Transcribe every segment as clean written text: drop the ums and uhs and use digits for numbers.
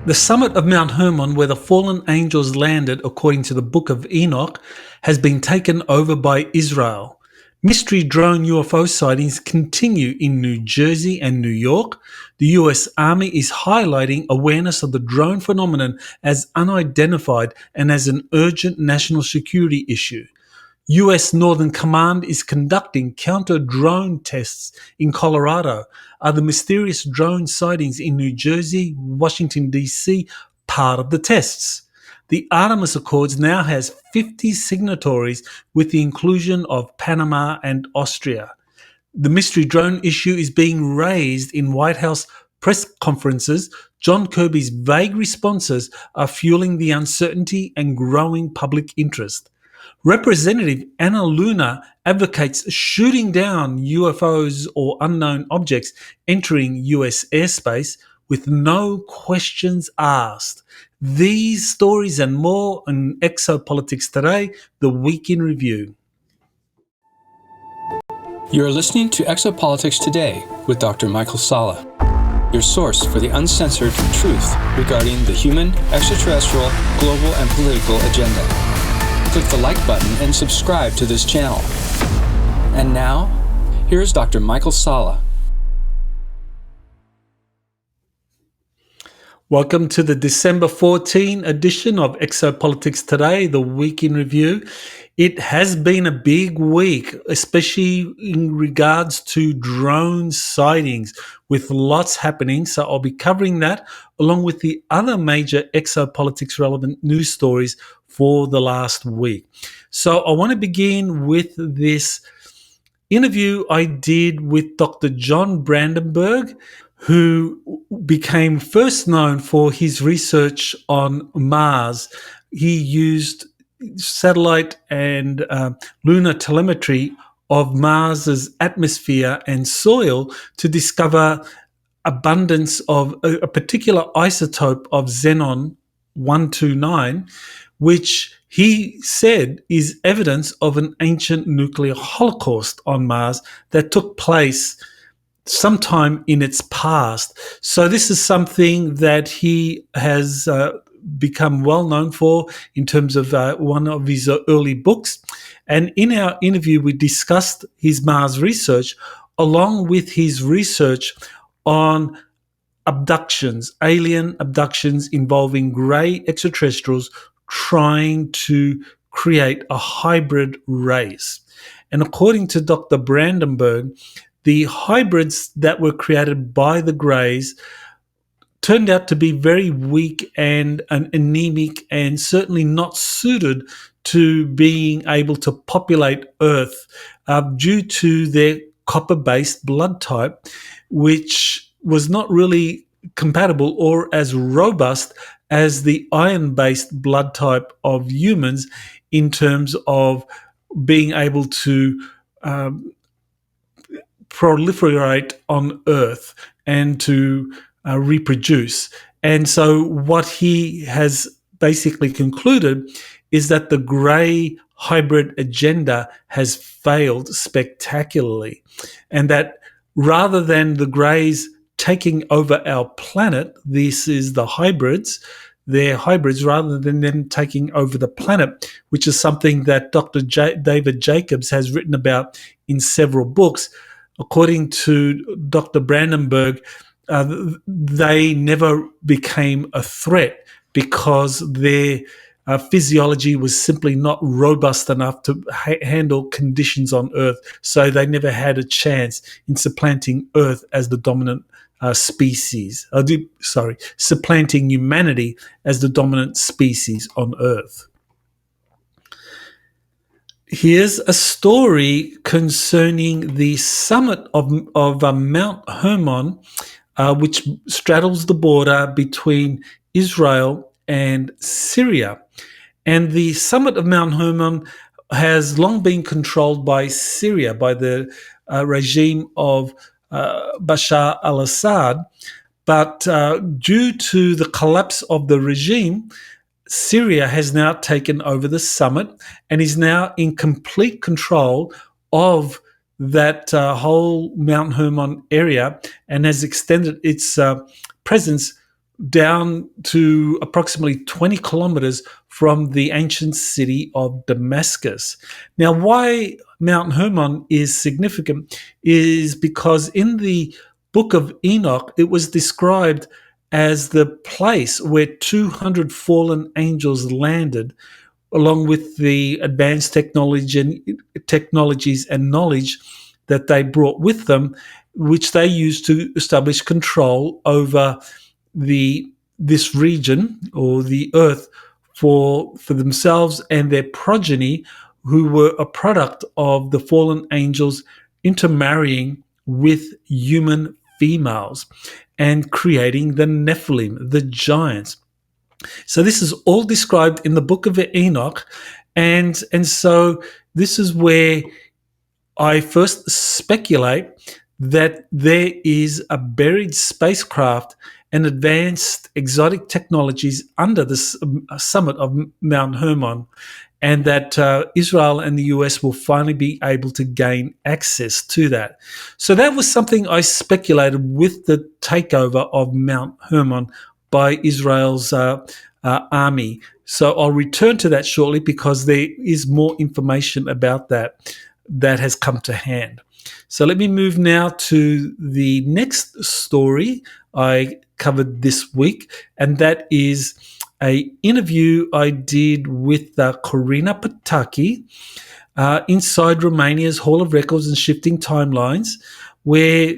The summit of Mt Hermon, where the fallen angels landed according to the Book of Enoch, has been taken over by Israel. Mystery drone UFO sightings continue in New Jersey and New York. The US Army is highlighting awareness of the drone phenomenon as unidentified and as an urgent national security issue. US Northern Command is conducting counter-drone tests in Colorado. Are the mysterious drone sightings in New Jersey, Washington, D.C. part of the tests? The Artemis Accords now has 50 signatories with the inclusion of Panama and Austria. The mystery drone issue is being raised in White House press conferences. John Kirby's vague responses are fueling the uncertainty and growing public interest. Representative Anna Luna advocates shooting down UFOs or unknown objects entering US airspace with no questions asked. These stories and more on Exopolitics Today, the Week in Review. You're listening to Exopolitics Today with Dr. Michael Salla, your source for the uncensored truth regarding the human, extraterrestrial, global, and political agenda. Click the like button and subscribe to this channel. And now, here's Dr. Michael Salla. Welcome to the December 14 edition of Exopolitics Today, the Week in Review. It has been a big week, especially in regards to drone sightings, with lots happening. So I'll be covering that along with the other major exopolitics relevant news stories for the last week. So I want to begin with this interview I did with Dr. John Brandenburg, who became first known for his research on Mars. He used satellite and lunar telemetry of Mars's atmosphere and soil to discover abundance of a particular isotope of xenon-129, which he said is evidence of an ancient nuclear holocaust on Mars that took place sometime in its past. So this is something that he has become well known for in terms of one of his early books. And in our interview, we discussed his Mars research along with his research on abductions, alien abductions involving grey extraterrestrials trying to create a hybrid race. And according to Dr. Brandenburg, the hybrids that were created by the Greys turned out to be very weak and anemic and certainly not suited to being able to populate Earth due to their copper-based blood type, which was not really compatible or as robust as the iron-based blood type of humans in terms of being able to proliferate on Earth and to reproduce. And so what he has basically concluded is that the grey hybrid agenda has failed spectacularly, and that rather than the greys taking over our planet, this is the hybrids, they're hybrids rather than them taking over the planet, which is something that Dr. David Jacobs has written about in several books. According to Dr. Brandenburg, they never became a threat because their physiology was simply not robust enough to handle conditions on Earth. So they never had a chance in supplanting Earth as the dominant species. Supplanting humanity as the dominant species on Earth. Here's a story concerning the summit of Mt Hermon, which straddles the border between Israel and Syria. And the summit of Mt Hermon has long been controlled by Syria, by the regime of Bashar al-Assad. But due to the collapse of the regime, Syria has now taken over the summit and is now in complete control of that whole Mt Hermon area and has extended its presence down to approximately 20 kilometers from the ancient city of Damascus. Now, why Mount Hermon is significant is because in the book of Enoch, it was described as the place where 200 fallen angels landed, along with the advanced technologies and knowledge that they brought with them, which they used to establish control over this region or the earth for themselves and their progeny, who were a product of the fallen angels intermarrying with human females and creating the Nephilim, the giants. So this is all described in the book of Enoch, and so this is where I first speculate that there is a buried spacecraft and advanced exotic technologies under the summit of Mount Hermon, and that Israel and the US will finally be able to gain access to that. So that was something I speculated with the takeover of Mount Hermon by Israel's army. So I'll return to that shortly because there is more information about that has come to hand. So let me move now to the next story I covered this week, and that is a interview I did with Corina Pataki inside Romania's Hall of Records and Shifting Timelines, where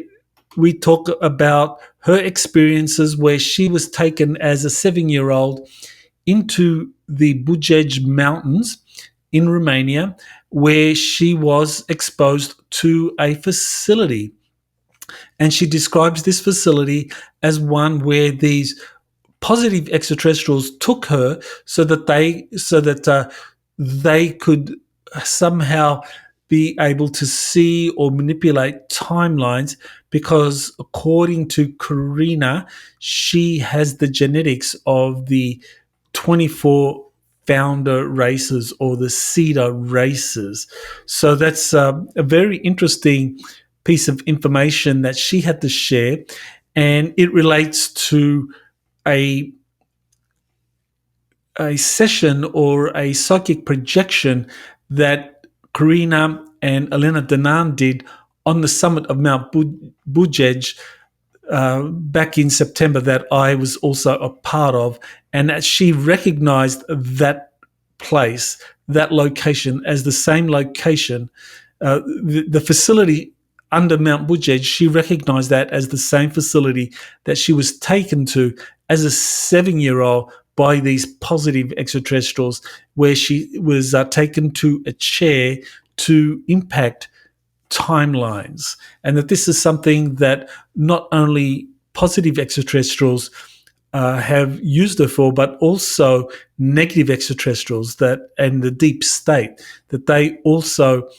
we talk about her experiences where she was taken as a 7-year-old into the Bujej Mountains in Romania, where she was exposed to a facility. And she describes this facility as one where these positive extraterrestrials took her so that they could somehow be able to see or manipulate timelines, because according to Corina, she has the genetics of the 24 founder races or the cedar races. So that's a very interesting piece of information that she had to share, and it relates to a session or a psychic projection that Corina and Elena Danan did on the summit of Mount Bujej back in September, that I was also a part of, and that she recognized that place, that location, as the same location. The facility under Mount Bujej, she recognized that as the same facility that she was taken to as a 7-year-old by these positive extraterrestrials, where she was taken to a chair to impact timelines, and that this is something that not only positive extraterrestrials have used her for, but also negative extraterrestrials and the deep state, that they also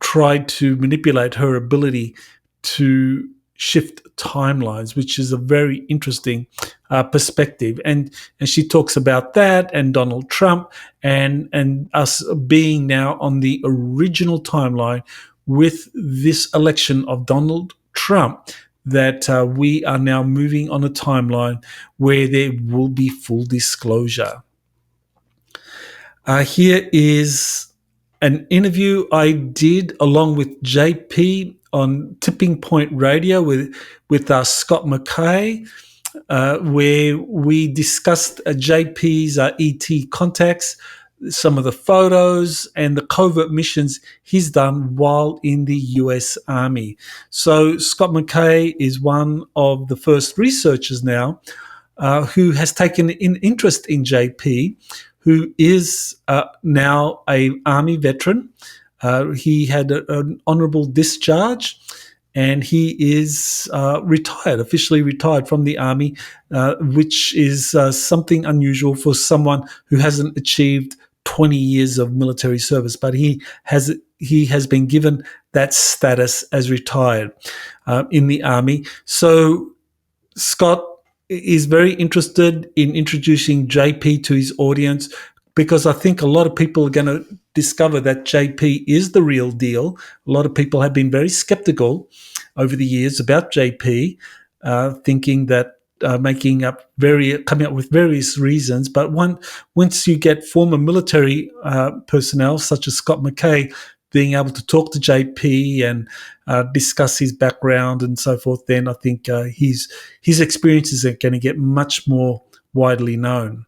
tried to manipulate her ability to shift timelines, which is a very interesting perspective. And she talks about that and Donald Trump and us being now on the original timeline with this election of Donald Trump, that we are now moving on a timeline where there will be full disclosure. Here is an interview I did along with JP on Tipping Point Radio with Scott McKay, where we discussed JP's ET contacts, some of the photos and the covert missions he's done while in the US Army. So Scott McKay is one of the first researchers now who has taken an interest in JP, who is now an Army veteran. He had an honorable discharge, and he is officially retired from the Army, which is something unusual for someone who hasn't achieved 20 years of military service, but he has been given that status as retired in the Army. So Scott is very interested in introducing JP to his audience, because I think a lot of people are going to discover that JP is the real deal. A lot of people have been very skeptical over the years about JP, thinking that coming up with various reasons. But once you get former military personnel such as Scott McKay being able to talk to JP and discuss his background and so forth, then I think his experiences are going to get much more widely known.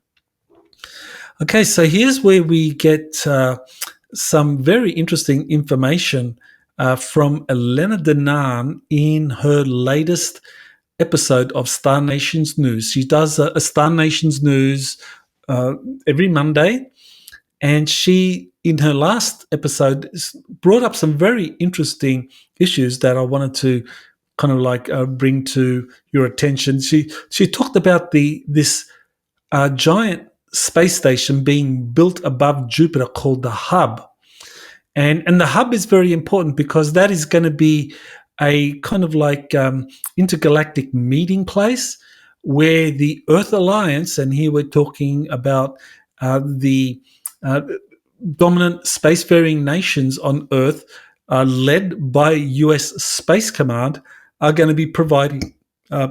Okay, so here's where we get some very interesting information from Elena Danan in her latest episode of Star Nations News. She does a Star Nations News every Monday, and she, in her last episode, brought up some very interesting issues that I wanted to kind of like bring to your attention. She talked about this giant space station being built above Jupiter called the Hub. And the Hub is very important because that is going to be a kind of like intergalactic meeting place where the Earth Alliance, and here we're talking about the dominant spacefaring nations on Earth, led by US Space Command, are going to be providing, they're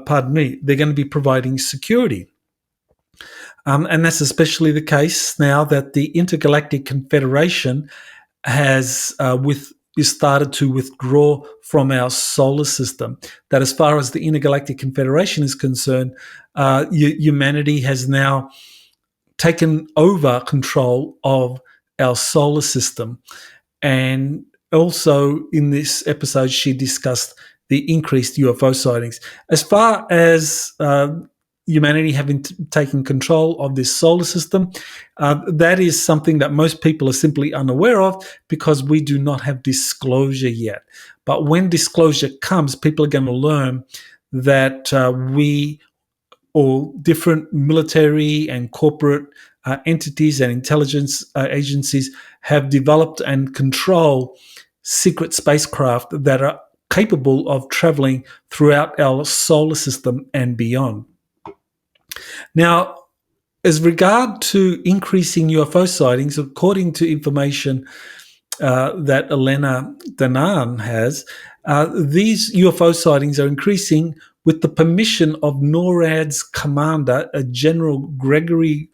going to be providing security. And that's especially the case now that the Intergalactic Confederation has started to withdraw from our solar system. That as far as the Intergalactic Confederation is concerned, humanity has now taken over control of our solar system. And also in this episode, she discussed the increased UFO sightings. As far as humanity having taken control of this solar system, that is something that most people are simply unaware of because we do not have disclosure yet. But when disclosure comes, people are going to learn that we, or different military and corporate entities and intelligence agencies, have developed and control secret spacecraft that are capable of traveling throughout our solar system and beyond. Now, as regard to increasing UFO sightings, according to information that Elena Danan has, these UFO sightings are increasing with the permission of NORAD's commander, General Gregory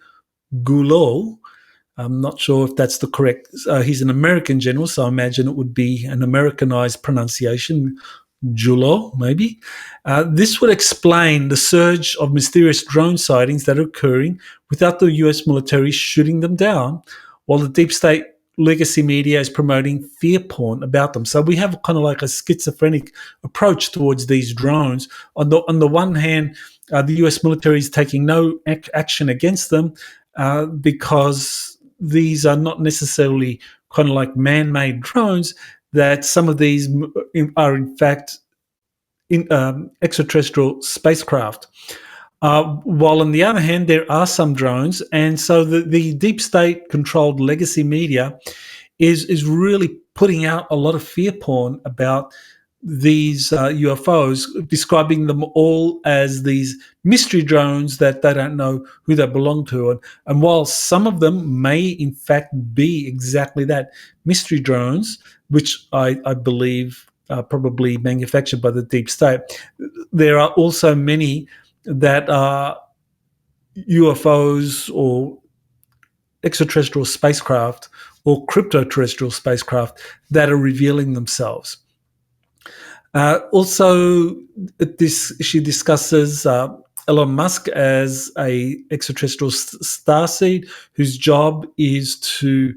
Goulot. I'm not sure if that's the correct. He's an American general, so I imagine it would be an Americanized pronunciation, Julot, maybe. This would explain the surge of mysterious drone sightings that are occurring without the US military shooting them down, while the deep state legacy media is promoting fear porn about them. So we have kind of like a schizophrenic approach towards these drones. On the one hand, the US military is taking no action against them because these are not necessarily kind of like man-made drones, that some of these are in fact extraterrestrial spacecraft. While on the other hand, there are some drones, and so the deep state-controlled legacy media is really putting out a lot of fear porn about these UFOs, describing them all as these mystery drones that they don't know who they belong to. And while some of them may in fact be exactly that, mystery drones, which I believe are probably manufactured by the deep state, there are also many that are UFOs or extraterrestrial spacecraft or crypto-terrestrial spacecraft that are revealing themselves. Also, she discusses Elon Musk as a extraterrestrial starseed whose job is to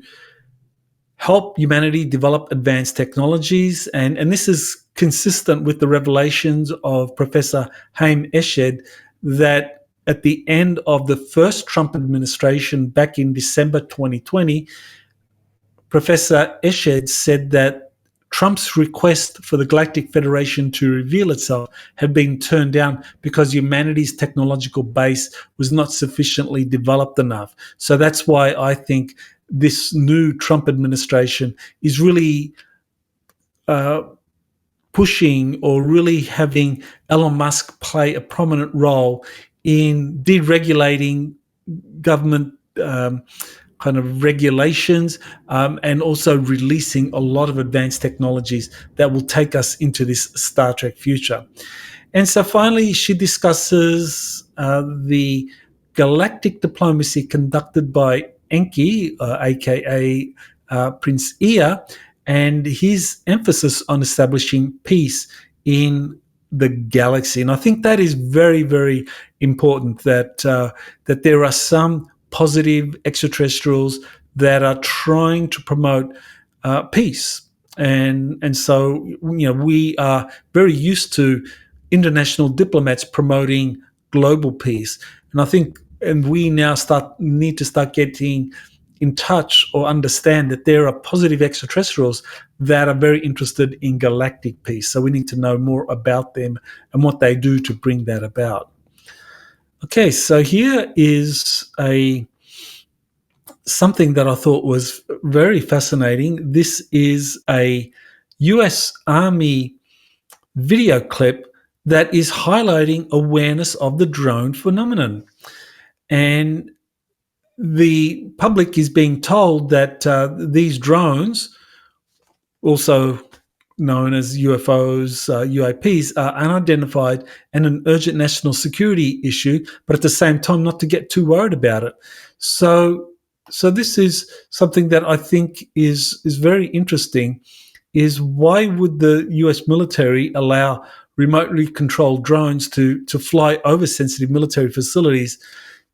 help humanity develop advanced technologies. And this is consistent with the revelations of Professor Haim Eshed that at the end of the first Trump administration back in December 2020, Professor Eshed said that Trump's request for the Galactic Federation to reveal itself had been turned down because humanity's technological base was not sufficiently developed enough. So that's why I think this new Trump administration is really pushing or really having Elon Musk play a prominent role in deregulating government kind of regulations, and also releasing a lot of advanced technologies that will take us into this Star Trek future. And so finally, she discusses the galactic diplomacy conducted by Enki, aka Prince Ea, and his emphasis on establishing peace in the galaxy. And I think that is very, very important, that there are some positive extraterrestrials that are trying to promote peace. And so, we are very used to international diplomats promoting global peace. And I think, and we now need to start getting in touch or understand that there are positive extraterrestrials that are very interested in galactic peace. So we need to know more about them and what they do to bring that about. Okay, so here is something that I thought was very fascinating. This is a US Army video clip that is highlighting awareness of the drone phenomenon. And the public is being told that these drones, also known as UFOs, UAPs, are unidentified and an urgent national security issue, but at the same time not to get too worried about it. So this is something that I think is very interesting, is why would the US military allow remotely controlled drones to fly over sensitive military facilities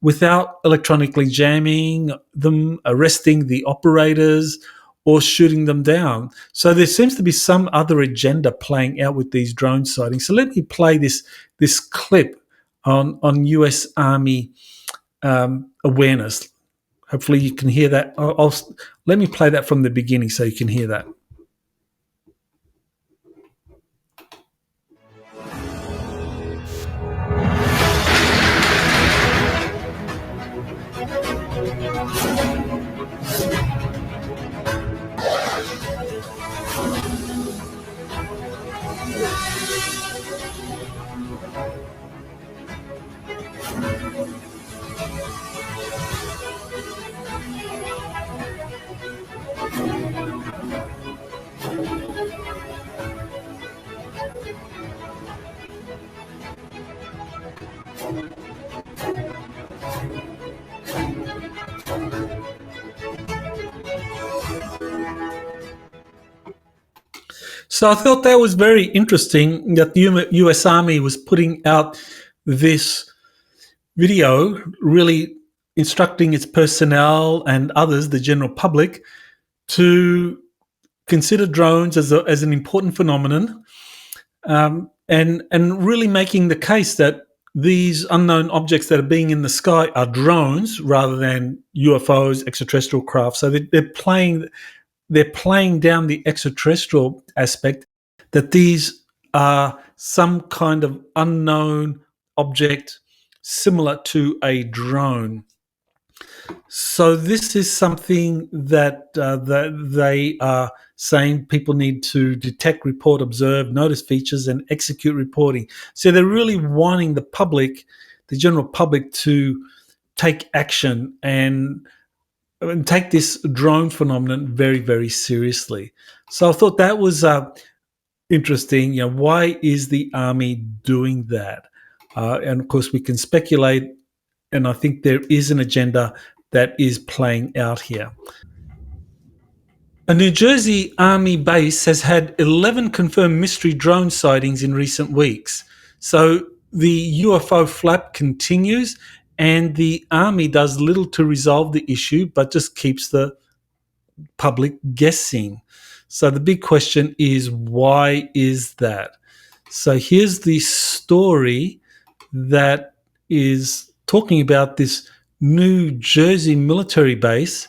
without electronically jamming them, arresting the operators, or shooting them down? So there seems to be some other agenda playing out with these drone sightings. So let me play this clip on US Army awareness. Hopefully you can hear that. Let me play that from the beginning so you can hear that. So I thought that was very interesting that the US Army was putting out this video, really instructing its personnel and others, the general public, to consider drones as an important phenomenon, and really making the case that these unknown objects that are being in the sky are drones rather than UFOs, extraterrestrial craft. So they're playing down the extraterrestrial aspect, that these are some kind of unknown object similar to a drone. So this is something that they are saying people need to detect, report, observe, notice features, and execute reporting. So they're really wanting the public, the general public, to take action and take this drone phenomenon very, very seriously. So I thought that was interesting. Why is the Army doing that? And of course, we can speculate, and I think there is an agenda that is playing out here. A New Jersey Army base has had 11 confirmed mystery drone sightings in recent weeks. So the UFO flap continues, and the Army does little to resolve the issue, but just keeps the public guessing. So the big question is, why is that? So here's the story that is talking about this New Jersey military base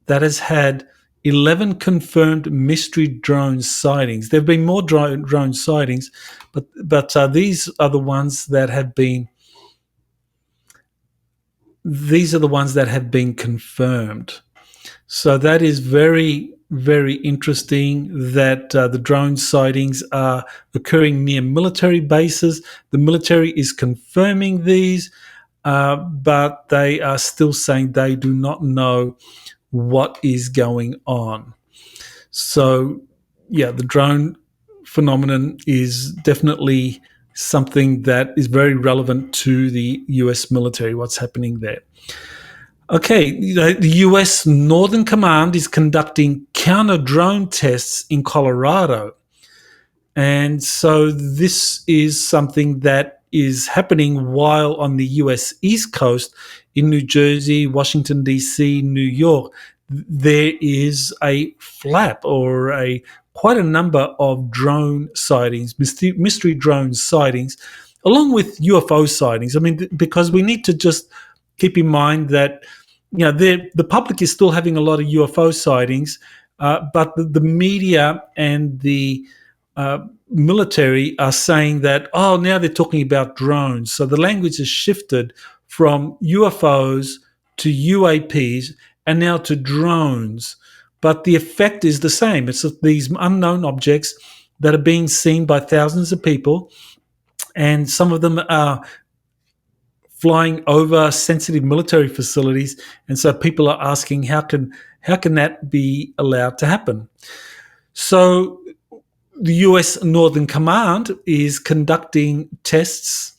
that has had 11 confirmed mystery drone sightings. There have been more drone sightings, but these are the ones that have been confirmed. So that is very, very interesting that the drone sightings are occurring near military bases. The military is confirming these, but they are still saying they do not know what is going on. So, yeah, the drone phenomenon is definitely something that is very relevant to the US military, what's happening there. Okay, the US Northern Command is conducting counter drone tests in Colorado. And so this is something that is happening while on the US East Coast in New Jersey, Washington, D.C., New York, there is a flap or quite a number of drone sightings, mystery drone sightings, along with UFO sightings. I mean, because we need to just keep in mind that the public is still having a lot of UFO sightings, but the media and the military are saying that, oh, now they're talking about drones. So the language has shifted from UFOs to UAPs and now to drones. But the effect is the same. It's these unknown objects that are being seen by thousands of people, and some of them are flying over sensitive military facilities. And so people are asking, how can that be allowed to happen? So the US Northern Command is conducting tests,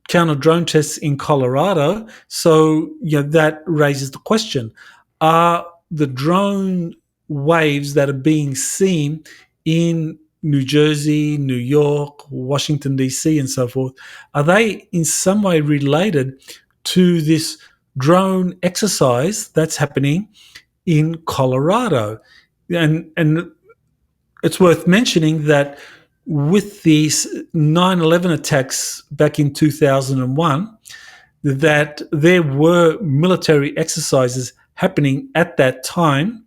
counter drone tests in Colorado. So that raises the question, are the drone waves that are being seen in New Jersey, New York, Washington, D.C., and so forth, are they in some way related to this drone exercise that's happening in Colorado? And it's worth mentioning that with these 9/11 attacks back in 2001, that there were military exercises happening at that time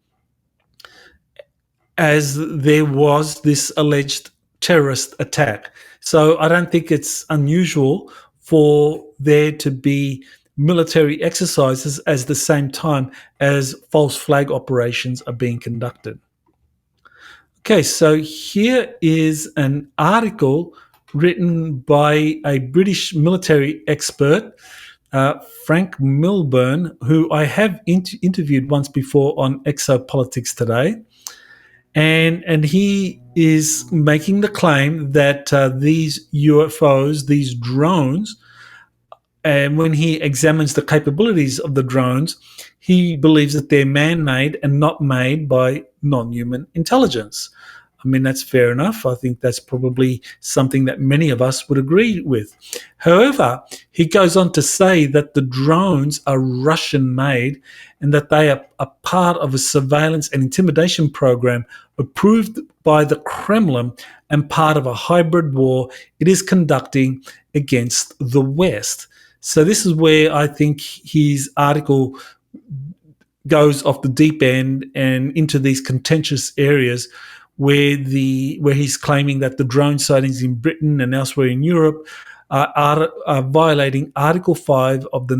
as there was this alleged terrorist attack. So I don't think it's unusual for there to be military exercises at the same time as false flag operations are being conducted. Okay, so here is an article written by a British military expert, Frank Milburn, who I have interviewed once before on Exopolitics Today. And he is making the claim that these UFOs, these drones, and when he examines the capabilities of the drones, he believes that they're man-made and not made by non-human intelligence. I mean, that's fair enough. I think that's probably something that many of us would agree with. However, he goes on to say that the drones are Russian-made and that they are a part of a surveillance and intimidation program approved by the Kremlin and part of a hybrid war it is conducting against the West. So this is where I think his article goes off the deep end and into these contentious areas where he's claiming that the drone sightings in Britain and elsewhere in Europe are violating Article 5 of the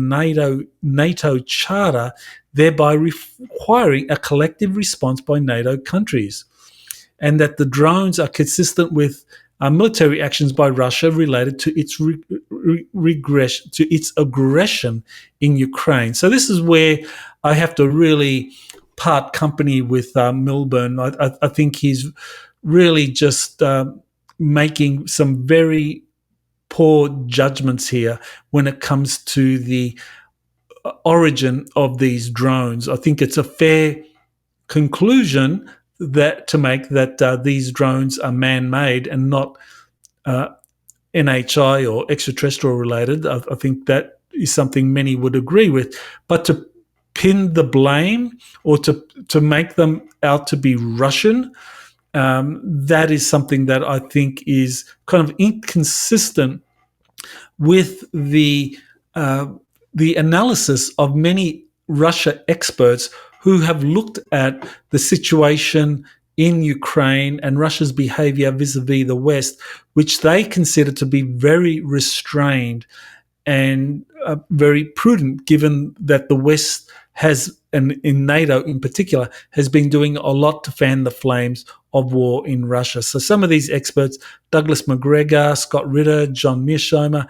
NATO Charter, thereby requiring a collective response by NATO countries, and that the drones are consistent with military actions by Russia related to its aggression in Ukraine. So this is where I have to really part company with Milburn. I think he's really just making some very poor judgments here when it comes to the origin of these drones. I think it's a fair conclusion to make that these drones are man-made and not NHI or extraterrestrial related. I think that is something many would agree with. But to pin the blame or to make them out to be Russian, that is something that I think is kind of inconsistent with the analysis of many Russia experts who have looked at the situation in Ukraine and Russia's behavior vis-a-vis the West, which they consider to be very restrained and very prudent, given that the West has, and in NATO in particular, has been doing a lot to fan the flames of war in Russia. So some of these experts, Douglas McGregor, Scott Ritter, John Mearsheimer,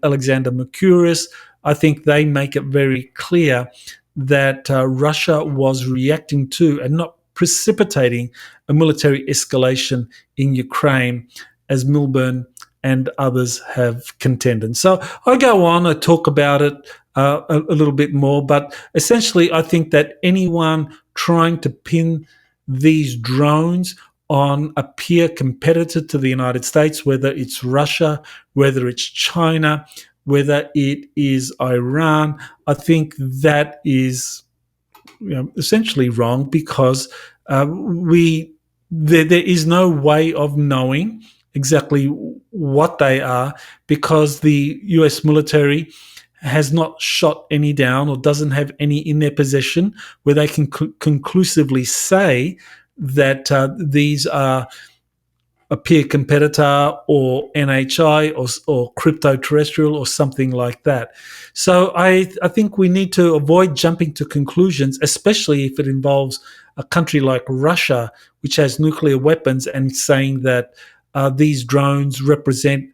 Alexander Mercouris, I think they make it very clear that Russia was reacting to and not precipitating a military escalation in Ukraine, as Milburn and others have contended. So I go on, I talk about it a little bit more, but essentially I think that anyone trying to pin these drones on a peer competitor to the United States, whether it's Russia, whether it's China, whether it is Iran, I think that is essentially wrong, because there is no way of knowing exactly what they are, because the US military has not shot any down or doesn't have any in their possession where they can conclusively say that these are a peer competitor or NHI or crypto terrestrial or something like that. So I think we need to avoid jumping to conclusions, especially if it involves a country like Russia, which has nuclear weapons, and saying that these drones represent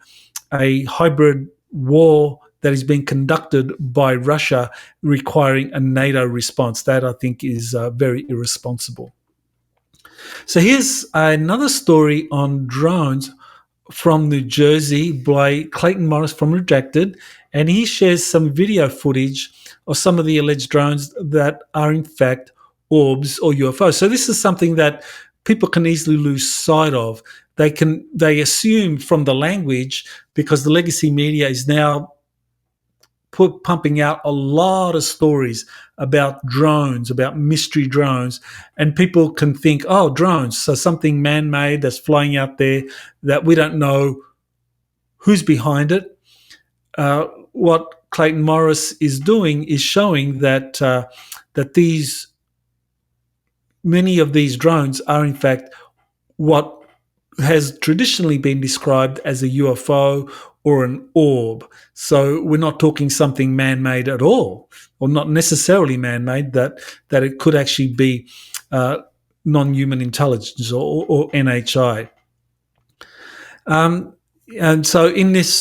a hybrid war that is being conducted by Russia, requiring a NATO response. That, I think, is very irresponsible. So here's another story on drones from New Jersey by Clayton Morris from Redacted, and he shares some video footage of some of the alleged drones that are in fact orbs or UFOs. So this is something that people can easily lose sight of. They assume from the language, because the legacy media is now pumping out a lot of stories about drones, about mystery drones, and people can think, oh, drones, so something man-made that's flying out there that we don't know who's behind it. What Clayton Morris is doing is showing that that many of these drones are in fact what has traditionally been described as a UFO or an orb. So we're not talking something man-made at all, or not necessarily man-made, that it could actually be non-human intelligence or NHI. And so in this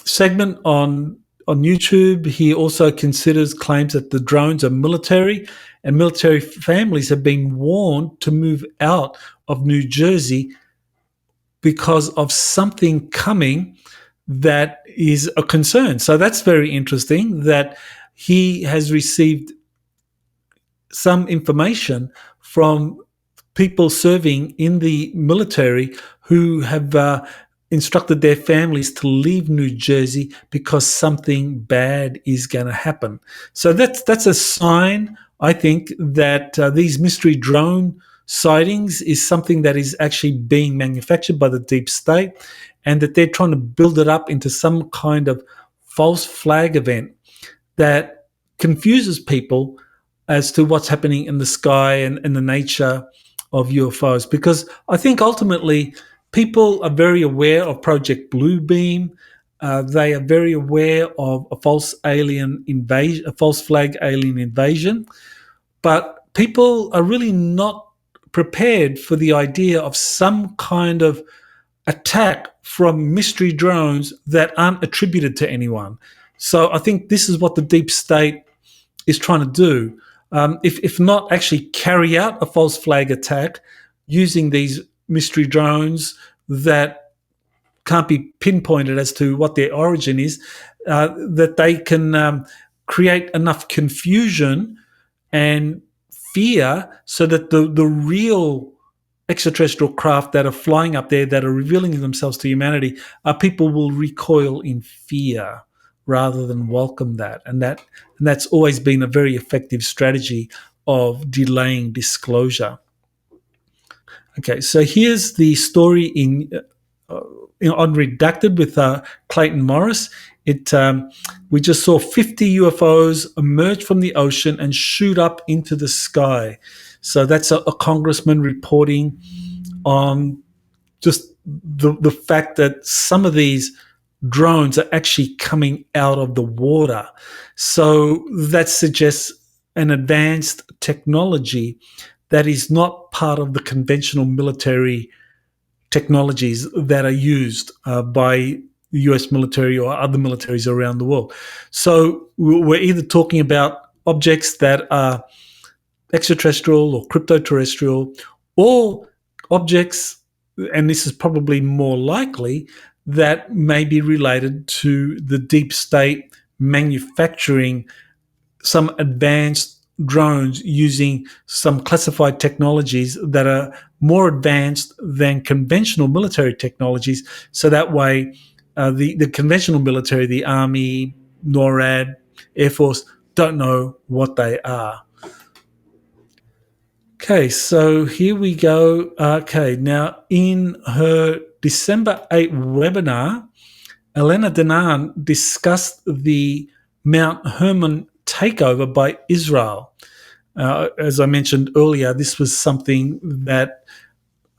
segment on YouTube, he also considers claims that the drones are military, and military families have been warned to move out of New Jersey because of something coming that is a concern. So that's very interesting, that he has received some information from people serving in the military who have instructed their families to leave New Jersey because something bad is going to happen. So that's a sign, I think, that these mystery drone sightings is something that is actually being manufactured by the deep state, and that they're trying to build it up into some kind of false flag event that confuses people as to what's happening in the sky and the nature of UFOs. Because I think ultimately people are very aware of Project Bluebeam. They are very aware of a false alien invasion, a false flag alien invasion, but people are really not prepared for the idea of some kind of attack from mystery drones that aren't attributed to anyone. So I think this is what the deep state is trying to do. If not actually carry out a false flag attack using these mystery drones that can't be pinpointed as to what their origin is, that they can create enough confusion and fear so that the real extraterrestrial craft that are flying up there, that are revealing themselves to humanity, people will recoil in fear rather than welcome that. And that's always been a very effective strategy of delaying disclosure. Okay, so here's the story in Unredacted with Clayton Morris. We just saw 50 UFOs emerge from the ocean and shoot up into the sky. So that's a congressman reporting on just the fact that some of these drones are actually coming out of the water. So that suggests an advanced technology that is not part of the conventional military technologies that are used by the US military or other militaries around the world. So we're either talking about objects that are extraterrestrial or cryptoterrestrial, or objects, and this is probably more likely, that may be related to the deep state manufacturing some advanced drones using some classified technologies that are more advanced than conventional military technologies. So that way, the conventional military, the Army, NORAD, Air Force, don't know what they are. Okay, so here we go. Okay, now in her December 8 webinar, Elena Danaan discussed the Mt Hermon takeover by Israel. As I mentioned earlier, this was something that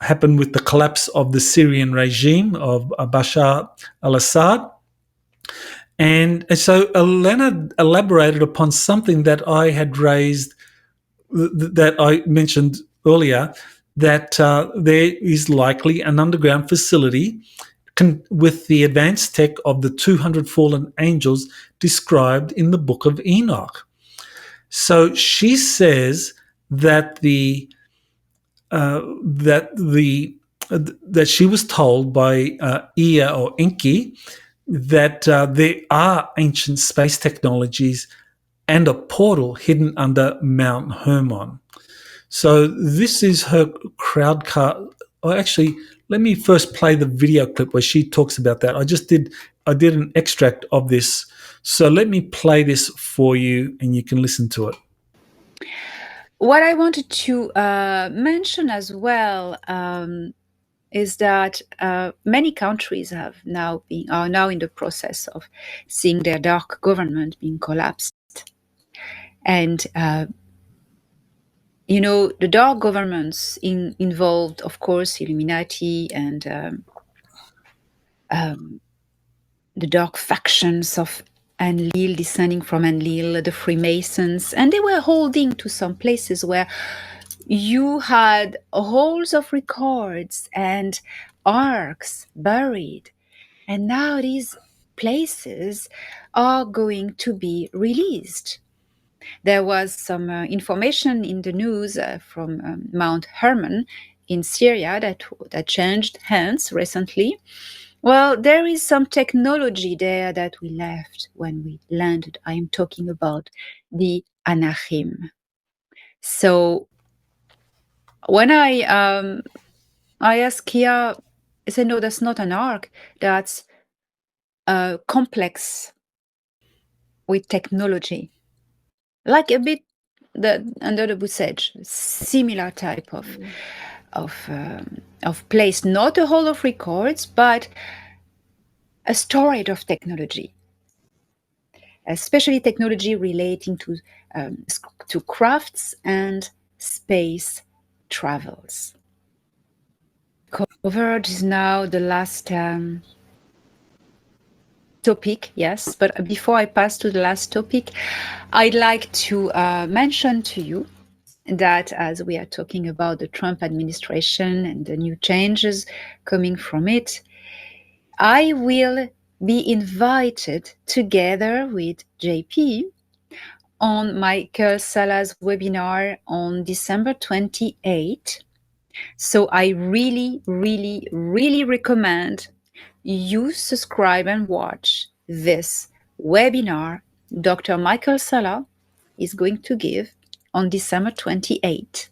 happened with the collapse of the Syrian regime of Bashar al-Assad. And so Elena elaborated upon something that I had raised, that I mentioned earlier, that there is likely an underground facility with the advanced tech of the 200 fallen angels described in the book of Enoch. So she says that that she was told by Ea or Enki that there are ancient space technologies and a portal hidden under Mount Hermon. So this is her crowdcast. Oh, actually, let me first play the video clip where she talks about that. I did an extract of this. So let me play this for you and you can listen to it. What I wanted to mention as well is that many countries are now in the process of seeing their dark government being collapsed. And the dark governments involved, of course, Illuminati and the dark factions of Enlil, descending from Enlil, the Freemasons, and they were holding to some places where you had rolls of records and arks buried. And now these places are going to be released. There was some information in the news from Mt Hermon in Syria that changed hands recently. Well, there is some technology there that we left when we landed. I am talking about the Anachim. So when I asked Kia, I said, no, that's not an ark. That's a complex with technology. Like a bit under the Busage, similar type of place, not a hall of records, but a storage of technology, especially technology relating to crafts and space travels. Covered is now the last topic, yes, but before I pass to the last topic, I'd like to mention to you that as we are talking about the Trump administration and the new changes coming from it, I will be invited together with JP on Michael Sala's webinar on December 28th. So I really, really, really recommend you subscribe and watch this webinar Dr. Michael Sala is going to give on December 28th.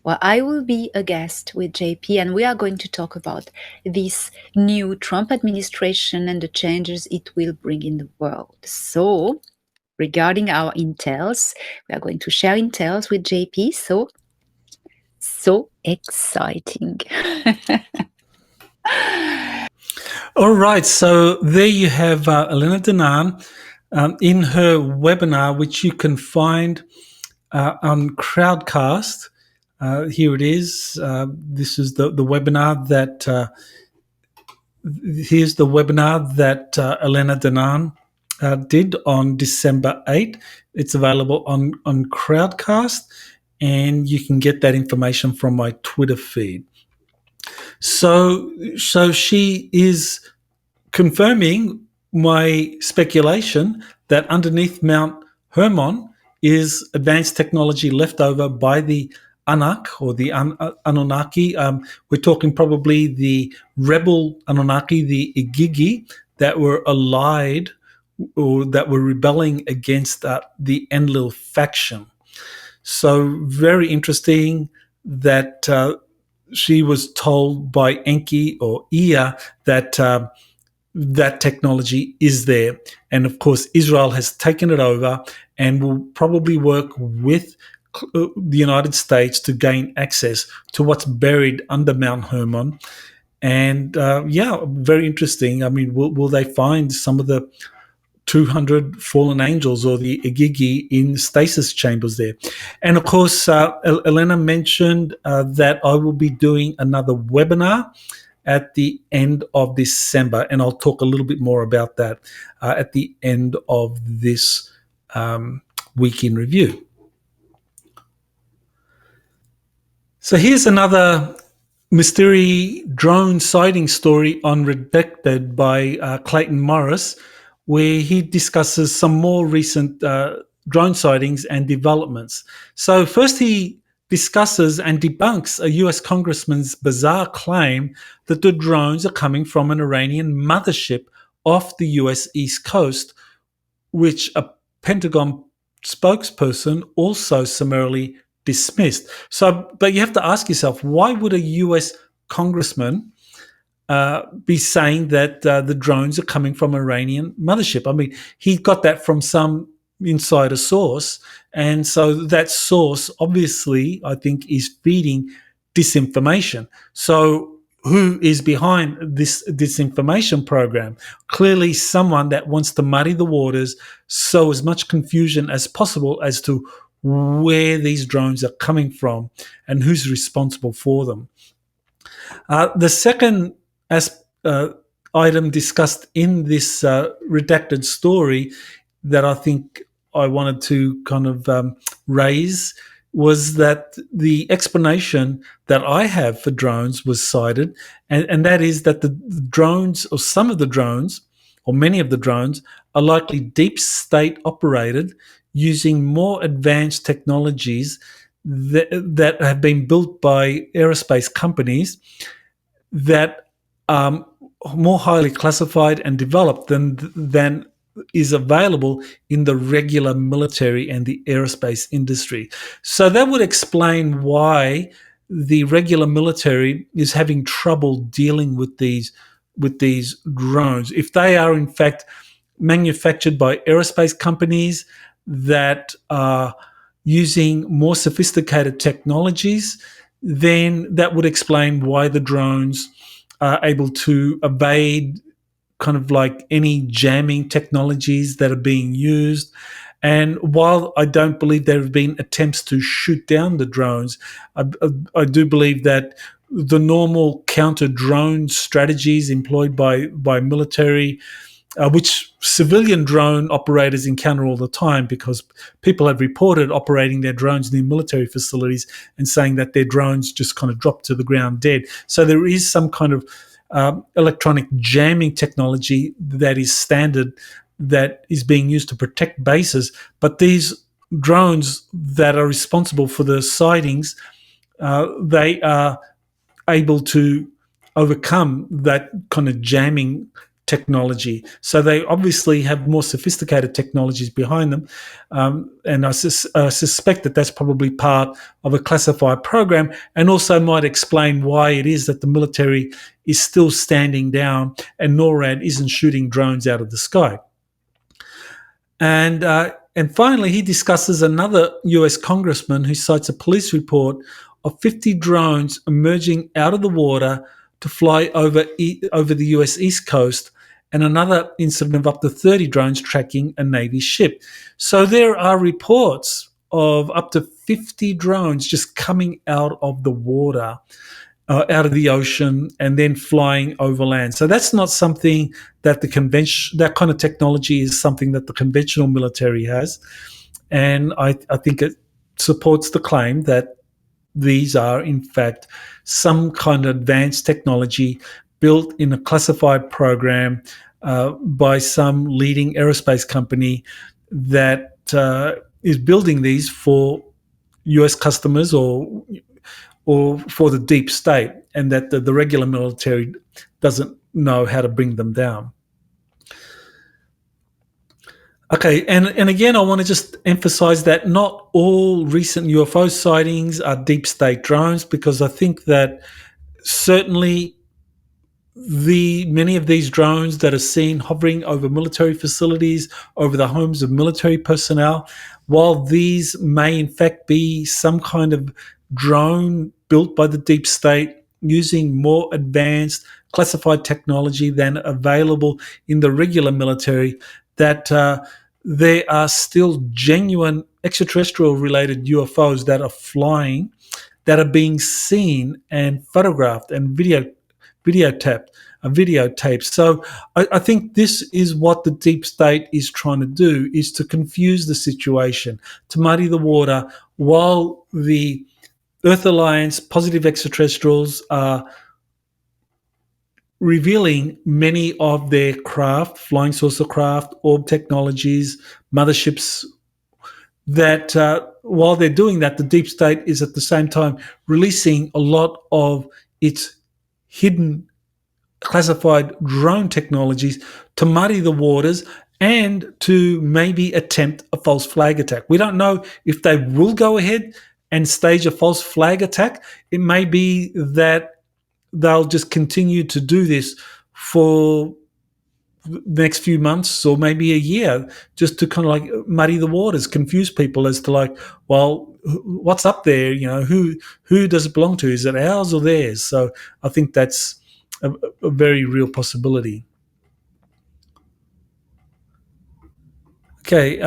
Well, I will be a guest with JP and we are going to talk about this new Trump administration and the changes it will bring in the world. So regarding our intels, we are going to share intels with JP. So exciting. All right, so there you have Elena Danaan in her webinar, which you can find on Crowdcast. Here it is. This is the webinar that. Here's the webinar that Elena Danaan did on December 8th. It's available on Crowdcast, and you can get that information from my Twitter feed. So she is confirming my speculation that underneath Mount Hermon is advanced technology left over by the Anak or the Anunnaki. We're talking probably the rebel Anunnaki, the Igigi, that were allied or that were rebelling against the Enlil faction. So very interesting that she was told by Enki or Ea that that technology is there. And of course, Israel has taken it over and will probably work with the United States to gain access to what's buried under Mt Hermon. And very interesting. I mean, will they find some of the 200 fallen angels or the Igigi in stasis chambers there? And of course, Elena mentioned that I will be doing another webinar at the end of December, and I'll talk a little bit more about that at the end of this week in review. So here's another mystery drone sighting story on Redacted by Clayton Morris, where he discusses some more recent drone sightings and developments. So first he discusses and debunks a US congressman's bizarre claim that the drones are coming from an Iranian mothership off the US East Coast, which a Pentagon spokesperson also summarily dismissed. So, but you have to ask yourself, why would a US congressman be saying that the drones are coming from an Iranian mothership? I mean, he got that from some insider source, and so that source obviously, I think, is feeding disinformation. So who is behind this disinformation program? Clearly someone that wants to muddy the waters, sow as much confusion as possible as to where these drones are coming from and who's responsible for them. The second item discussed in this redacted story that I think I wanted to kind of raise was that the explanation that I have for drones was cited, and that is that the drones, or some of the drones, or many of the drones, are likely deep state operated using more advanced technologies that have been built by aerospace companies that are more highly classified and developed than is available in the regular military and the aerospace industry. So that would explain why the regular military is having trouble dealing with these drones. If they are in fact manufactured by aerospace companies that are using more sophisticated technologies, then that would explain why the drones are able to evade kind of like any jamming technologies that are being used. And while I don't believe there have been attempts to shoot down the drones, I do believe that the normal counter-drone strategies employed by military, which civilian drone operators encounter all the time, because people have reported operating their drones near military facilities and saying that their drones just kind of drop to the ground dead. So there is some kind of electronic jamming technology that is standard that is being used to protect bases. But these drones that are responsible for the sightings, they are able to overcome that kind of jamming technology. So they obviously have more sophisticated technologies behind them. And I suspect that that's probably part of a classified program, and also might explain why it is that the military is still standing down and NORAD isn't shooting drones out of the sky. And finally, he discusses another US congressman who cites a police report of 50 drones emerging out of the water to fly over the US East Coast, and another incident of up to 30 drones tracking a Navy ship. So there are reports of up to 50 drones just coming out of the water, out of the ocean, and then flying over land. So that's not something that that kind of technology is something that the conventional military has. And I think it supports the claim that these are, in fact, some kind of advanced technology built in a classified program by some leading aerospace company that is building these for US customers or for the deep state, and that the regular military doesn't know how to bring them down. Okay, and again, I want to just emphasize that not all recent UFO sightings are deep state drones, because I think that certainly many of these drones that are seen hovering over military facilities, over the homes of military personnel, while these may in fact be some kind of drone built by the deep state using more advanced classified technology than available in the regular military, that there are still genuine extraterrestrial related UFOs that are flying, that are being seen and photographed and videotaped. So I think this is what the deep state is trying to do, is to confuse the situation, to muddy the water, while the Earth Alliance positive extraterrestrials are revealing many of their craft, flying saucer craft, orb technologies, motherships, that while they're doing that, the deep state is at the same time releasing a lot of its hidden classified drone technologies to muddy the waters and to maybe attempt a false flag attack. We don't know if they will go ahead and stage a false flag attack. It may be that they'll just continue to do this for the next few months or maybe a year, just to kind of like muddy the waters, confuse people as to like, well, what's up there? You know, who does it belong to? Is it ours or theirs? So I think that's a very real possibility. Okay,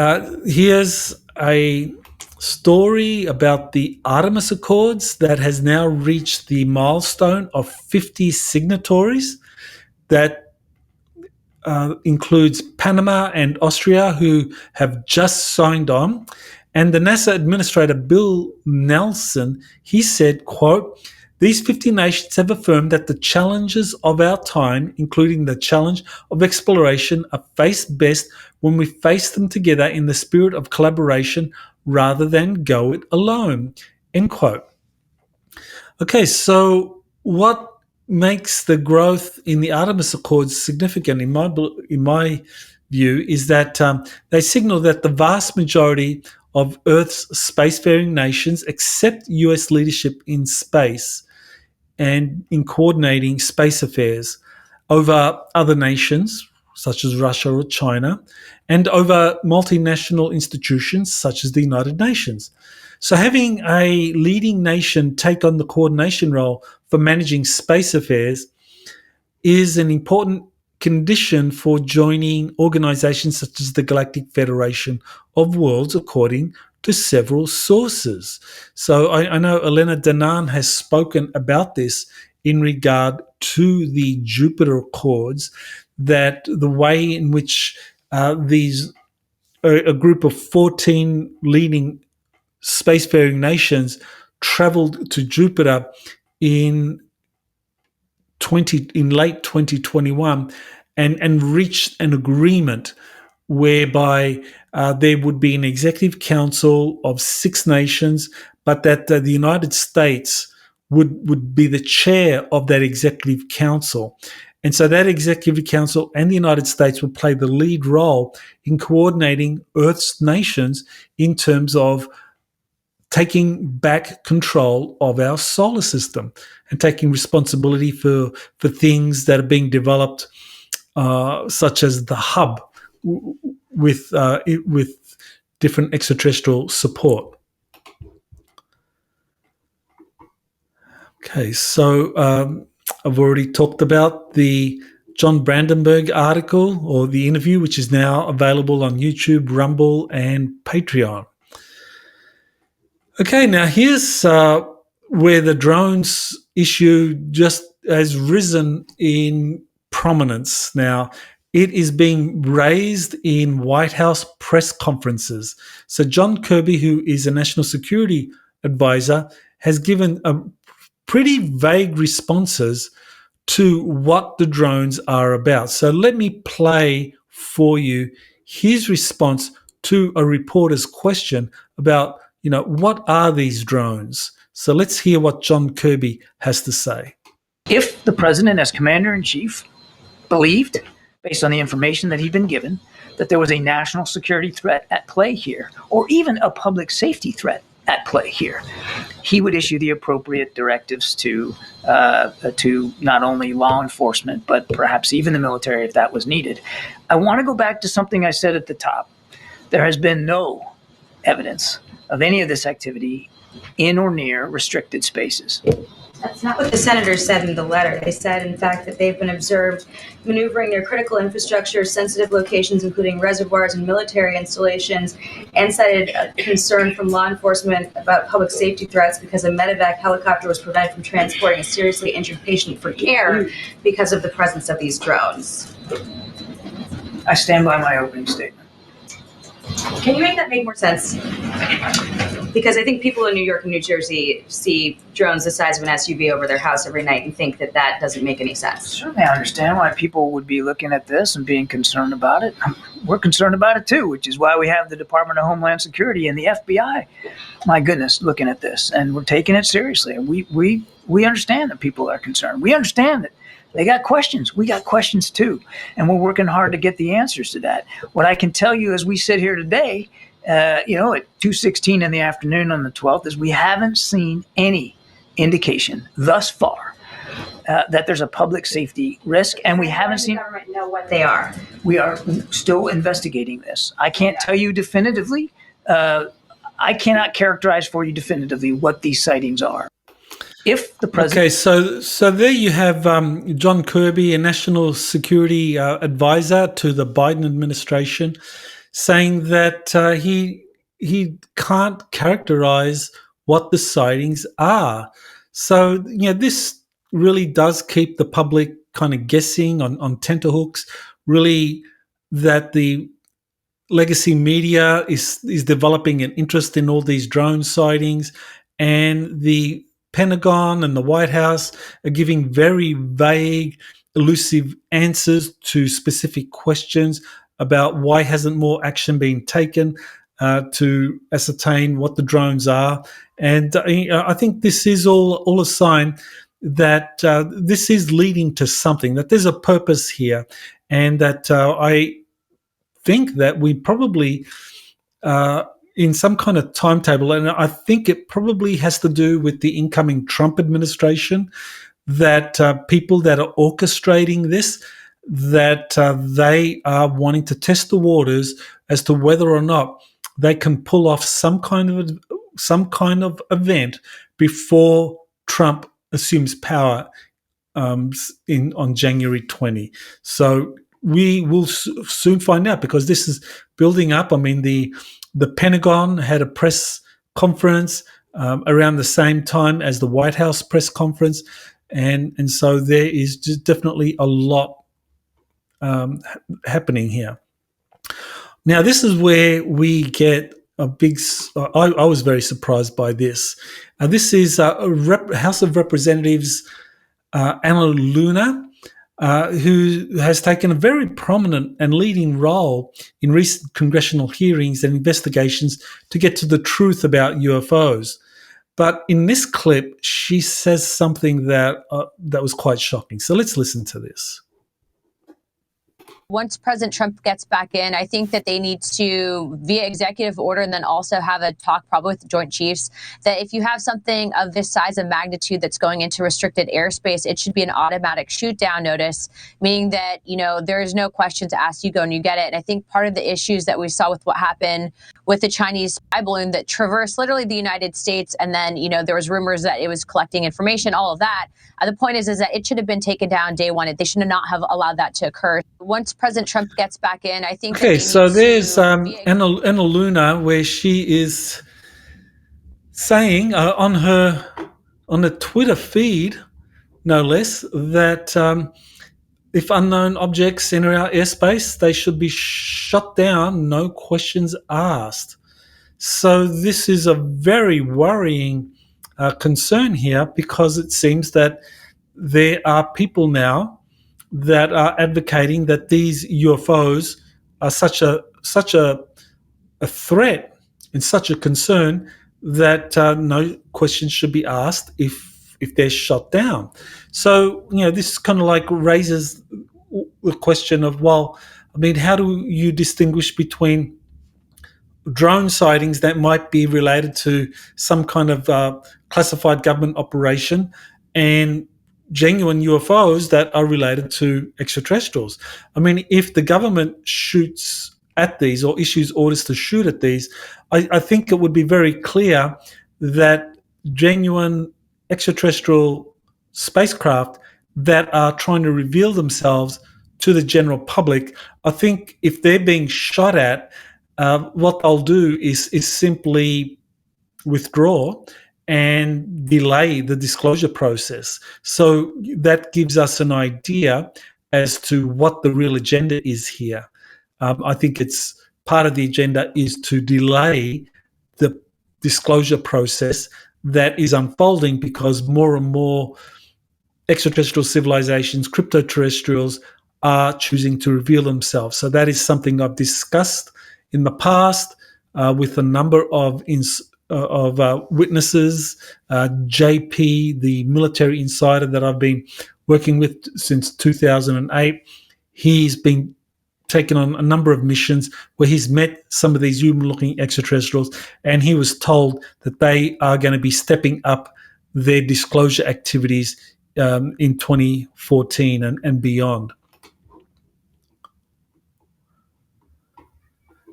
here's a story about the Artemis Accords that has now reached the milestone of 50 signatories. That includes Panama and Austria, who have just signed on. And the NASA administrator, Bill Nelson, he said, quote, "These 50 nations have affirmed that the challenges of our time, including the challenge of exploration, are faced best when we face them together in the spirit of collaboration rather than go it alone." End quote. Okay, so what makes the growth in the Artemis Accords significant, in my view, is that they signal that the vast majority of Earth's spacefaring nations accept US leadership in space and in coordinating space affairs over other nations, such as Russia or China, and over multinational institutions, such as the United Nations. So having a leading nation take on the coordination role for managing space affairs is an important condition for joining organizations such as the Galactic Federation of Worlds, according to several sources. So I know Elena Danan has spoken about this in regard to the Jupiter Accords, that the way in which a group of 14 leading spacefaring nations traveled to Jupiter in late 2021 and reached an agreement whereby there would be an executive council of 6 nations, but that the United States would be the chair of that executive council. And so that executive council and the United States would play the lead role in coordinating Earth's nations in terms of taking back control of our solar system and taking responsibility for things that are being developed, such as the hub with different extraterrestrial support. Okay, so I've already talked about the John Brandenburg article or the interview, which is now available on YouTube, Rumble, and Patreon. Okay, now here's where the drones issue just has risen in prominence. Now, it is being raised in White House press conferences. So John Kirby, who is a national security advisor, has given pretty vague responses to what the drones are about. So let me play for you his response to a reporter's question about, what are these drones? So let's hear what John Kirby has to say. If the president, as commander-in-chief, believed, based on the information that he'd been given, that there was a national security threat at play here, or even a public safety threat at play here, he would issue the appropriate directives to not only law enforcement, but perhaps even the military if that was needed. I want to go back to something I said at the top. There has been no evidence of any of this activity in or near restricted spaces. That's not what the senators said in the letter. They said, in fact, that they've been observed maneuvering their critical infrastructure, sensitive locations, including reservoirs and military installations, and cited a concern from law enforcement about public safety threats because a medevac helicopter was prevented from transporting a seriously injured patient for care because of the presence of these drones. I stand by my opening statement. Can you make that make more sense? Because I think people in New York and New Jersey see drones the size of an SUV over their house every night and think that that doesn't make any sense. Certainly I understand why people would be looking at this and being concerned about it. We're concerned about it too, which is why we have the Department of Homeland Security and the FBI, my goodness, looking at this. And we're taking it seriously. And we understand that people are concerned. We understand that they got questions. We got questions too. And we're working hard to get the answers to that. What I can tell you as we sit here today, at 2:16 in the afternoon on the 12th, is we haven't seen any indication thus far that there's a public safety risk, and we haven't seen. The government know what they are. We are still investigating this. I can't tell you definitively. I cannot characterize for you definitively what these sightings are. If the president. Okay, so there you have John Kirby, a national security advisor to the Biden administration, saying that he can't characterize what the sightings are. So, this really does keep the public kind of guessing on tenterhooks, really, that the legacy media is developing an interest in all these drone sightings, and the Pentagon and the White House are giving very vague, elusive answers to specific questions about why hasn't more action been taken to ascertain what the drones are. And I think this is all a sign that this is leading to something, that there's a purpose here, and that I think that we probably in some kind of timetable, and I think it probably has to do with the incoming Trump administration, that people that are orchestrating this, that they are wanting to test the waters as to whether or not they can pull off some kind of event before Trump assumes power on January 20. So we will soon find out, because this is building up. I mean, the Pentagon had a press conference around the same time as the White House press conference, and so there is just definitely a lot happening here. Now, this is where we get a big. I was very surprised by this. This is House of Representatives Anna Luna, who has taken a very prominent and leading role in recent congressional hearings and investigations to get to the truth about UFOs. But in this clip, she says something that was quite shocking. So let's listen to this. Once President Trump gets back in, I think that they need to, via executive order, and then also have a talk probably with the Joint Chiefs, that if you have something of this size and magnitude that's going into restricted airspace, it should be an automatic shoot down notice, meaning that, there is no questions asked, you go and you get it. And I think part of the issues that we saw with what happened with the Chinese spy balloon that traversed literally the United States, and then, there was rumors that it was collecting information, all of that. The point is that it should have been taken down day one. They should not have allowed that to occur. Once President Trump gets back in, I think. Okay, so there's Anna Luna, where she is saying on the Twitter feed, no less, that if unknown objects enter our airspace, they should be shut down, no questions asked. So this is a very worrying concern here, because it seems that there are people now that are advocating that these UFOs are such a a threat and such a concern that no questions should be asked if they're shot down. So, this kind of like raises the question of, well, I mean, how do you distinguish between drone sightings that might be related to some kind of classified government operation and genuine UFOs that are related to extraterrestrials? I mean, if the government shoots at these or issues orders to shoot at these, I think it would be very clear that genuine extraterrestrial spacecraft that are trying to reveal themselves to the general public, I think if they're being shot at, what they'll do is simply withdraw and delay the disclosure process. So that gives us an idea as to what the real agenda is here. I think it's part of the agenda is to delay the disclosure process that is unfolding because more and more extraterrestrial civilizations, crypto-terrestrials, are choosing to reveal themselves. So that is something I've discussed in the past with a number of witnesses. JP, the military insider that I've been working with since 2008, he's been taken on a number of missions where he's met some of these human-looking extraterrestrials, and he was told that they are going to be stepping up their disclosure activities in 2014 and beyond.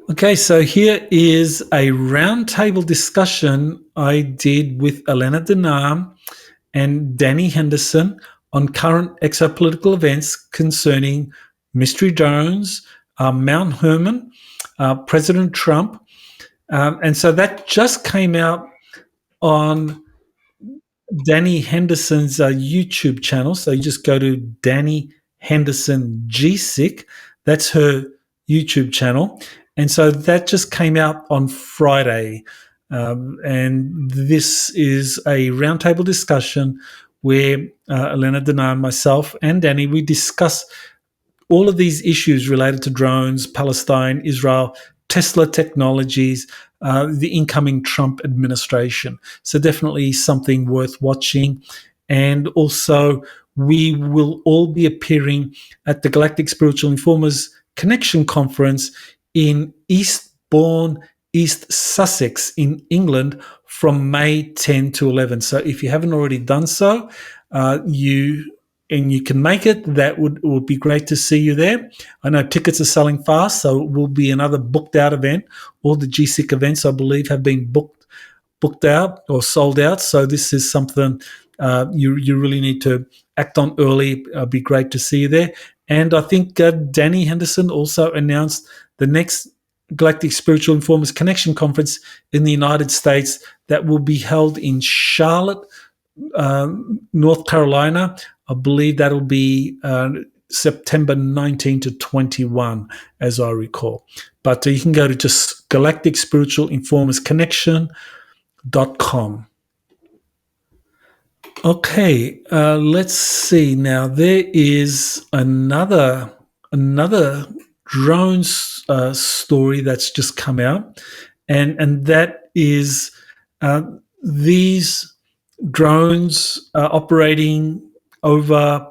Okay, so here is a roundtable discussion I did with Elena Denham and Danny Henderson on current exopolitical events concerning mystery drones, Mt Hermon, President Trump. And so that just came out on Danny Henderson's YouTube channel. So you just go to Danny Henderson GSIC. That's her YouTube channel. And so that just came out on Friday. And this is a roundtable discussion where Elena Denham, myself, and Danny, we discuss all of these issues related to drones, Palestine, Israel, Tesla technologies, the incoming Trump administration. So definitely something worth watching. And also, we will all be appearing at the Galactic Spiritual Informers Connection Conference in Eastbourne, East Sussex in England from May 10 to 11. So if you haven't already done so, you can make it, that would be great to see you there. I know tickets are selling fast, so it will be another booked out event. All the GSIC events, I believe, have been booked out or sold out. So this is something you really need to act on early. It'd be great to see you there. And I think Danny Henderson also announced the next Galactic Spiritual Informers Connection Conference in the United States that will be held in Charlotte, North Carolina. I believe that'll be September 19 to 21, as I recall. But you can go to just Galactic Spiritual Informers Connection.com. Okay, let's see. Now there is another drone story that's just come out, and that is these drones operating over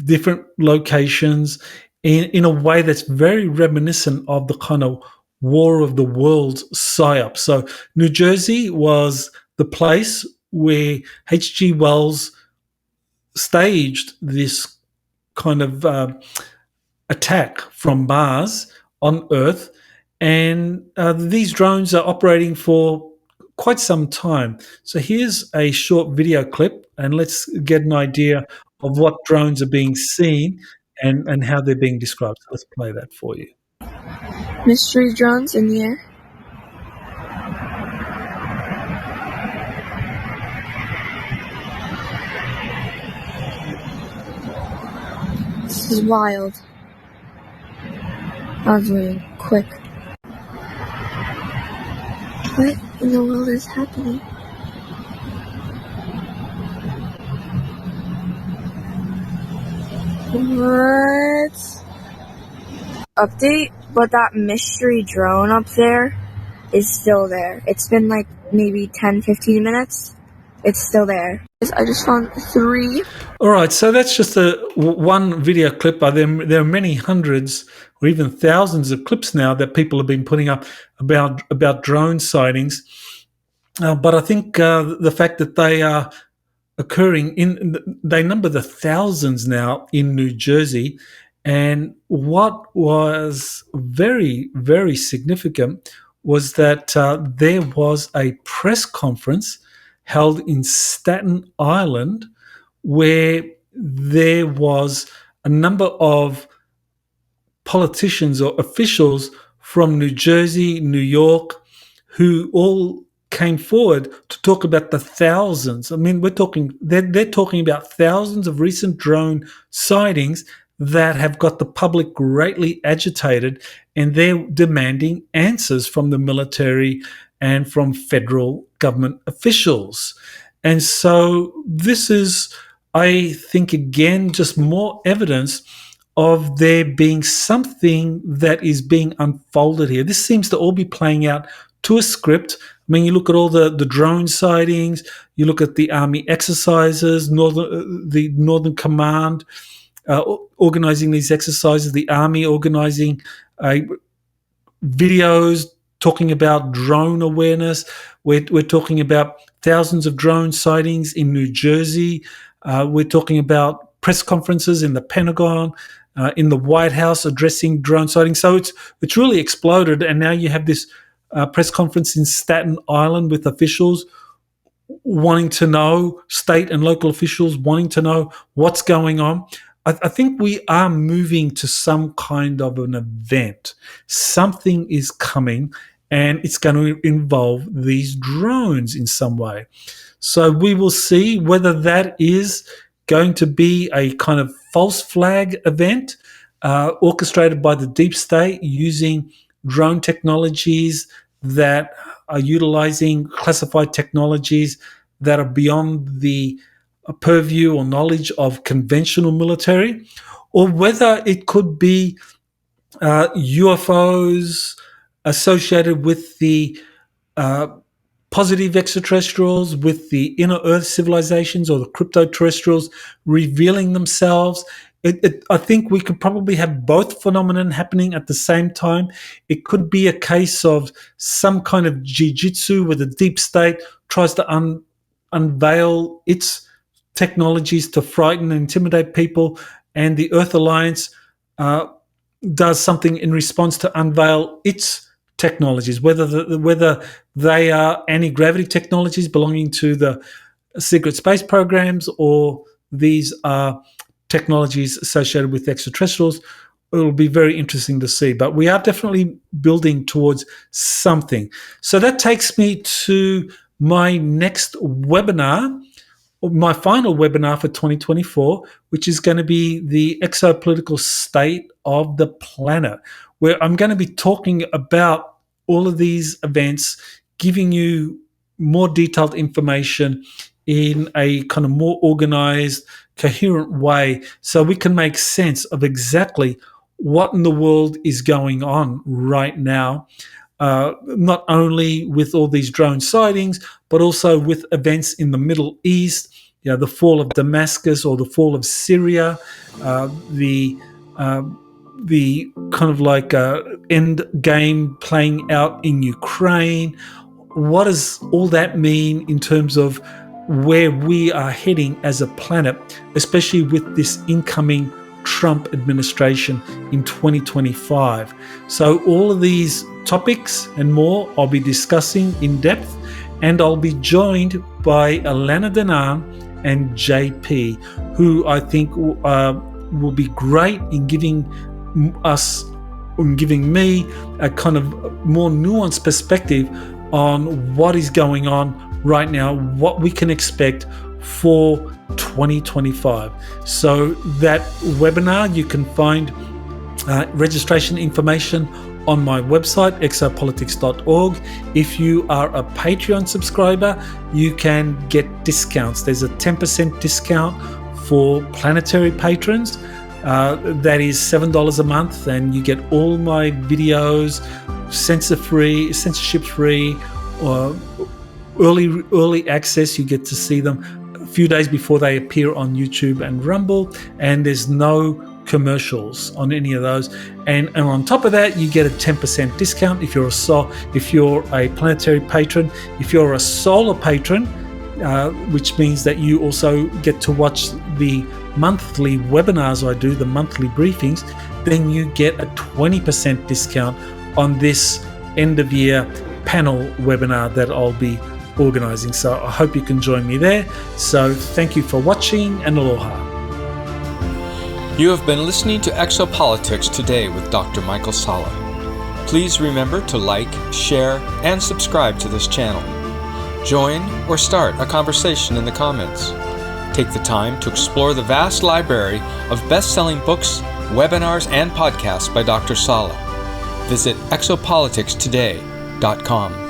different locations in a way that's very reminiscent of the kind of War of the Worlds psyop. So New Jersey was the place where H.G. Wells staged this kind of attack from Mars on Earth, and these drones are operating for quite some time. So here's a short video clip, and let's get an idea of what drones are being seen and how they're being described. So let's play that for you. Mystery drones in the air. This is wild. That was really quick. What in the world is happening? What? Update? But that mystery drone up there is still there. It's been like maybe 10-15 minutes. It's still there. I just found 3. All right, so that's just one video clip. There are many hundreds or even thousands of clips now that people have been putting up about drone sightings. But I think the fact that they are occurring they number the thousands now in New Jersey. And what was very, very significant was that there was a press conference held in Staten Island where there was a number of politicians or officials from New Jersey, New York, who all came forward to talk about the thousands. I mean, they're talking about thousands of recent drone sightings that have got the public greatly agitated, and they're demanding answers from the military and from federal government officials. And so this is, I think, again, just more evidence of there being something that is being unfolded here. This seems to all be playing out to a script. I mean, you look at all the drone sightings, you look at the Army exercises, the Northern Command organizing these exercises, the Army organizing videos talking about drone awareness. We're talking about thousands of drone sightings in New Jersey. We're talking about press conferences in the Pentagon, in the White House addressing drone sightings. So it's really exploded, and now you have this press conference in Staten Island with officials wanting to know, state and local officials wanting to know what's going on. I think we are moving to some kind of an event. Something is coming, and it's going to involve these drones in some way. So we will see whether that is going to be a kind of false flag event orchestrated by the deep state using drone technologies that are utilizing classified technologies that are beyond the purview or knowledge of conventional military, or whether it could be UFOs associated with the positive extraterrestrials, with the inner Earth civilizations or the crypto-terrestrials revealing themselves. I think we could probably have both phenomenon happening at the same time. It could be a case of some kind of jiu-jitsu where the deep state tries to unveil its technologies to frighten and intimidate people, and the Earth Alliance does something in response to unveil its technologies, whether they are anti-gravity technologies belonging to the secret space programs or these are technologies associated with extraterrestrials. It'll be very interesting to see, but we are definitely building towards something. So that takes me to my next webinar, my final webinar for 2024, which is going to be the exopolitical state of the planet, where I'm going to be talking about all of these events, giving you more detailed information in a kind of more organized, coherent way so we can make sense of exactly what in the world is going on right now, not only with all these drone sightings, but also with events in the Middle East, the fall of Damascus or the fall of Syria, the kind of like end game playing out in Ukraine. What does all that mean in terms of where we are heading as a planet, especially with this incoming Trump administration in 2025? So all of these topics and more I'll be discussing in depth, and I'll be joined by Alana Danan and JP, who I think will be great in giving me a kind of more nuanced perspective on what is going on right now, what we can expect for 2025. So that webinar, you can find registration information on my website, exopolitics.org. If you are a Patreon subscriber, you can get discounts. There's a 10% discount for planetary patrons. That is $7 a month, and you get all my videos, censorship-free, early access. You get to see them a few days before they appear on YouTube and Rumble, and there's no commercials on any of those. And on top of that, you get a 10% discount if you're a planetary patron. If you're a solar patron, which means that you also get to watch the monthly webinars I do, the monthly briefings, then you get a 20% discount on this end of year panel webinar that I'll be organizing. So I hope you can join me there. So thank you for watching, and aloha. You have been listening to Exopolitics today with Dr. Michael Salla. Please remember to like, share, and subscribe to this channel. Join or start a conversation in the comments. Take the time to explore the vast library of best-selling books, webinars, and podcasts by Dr. Salla. Visit exopoliticstoday.com.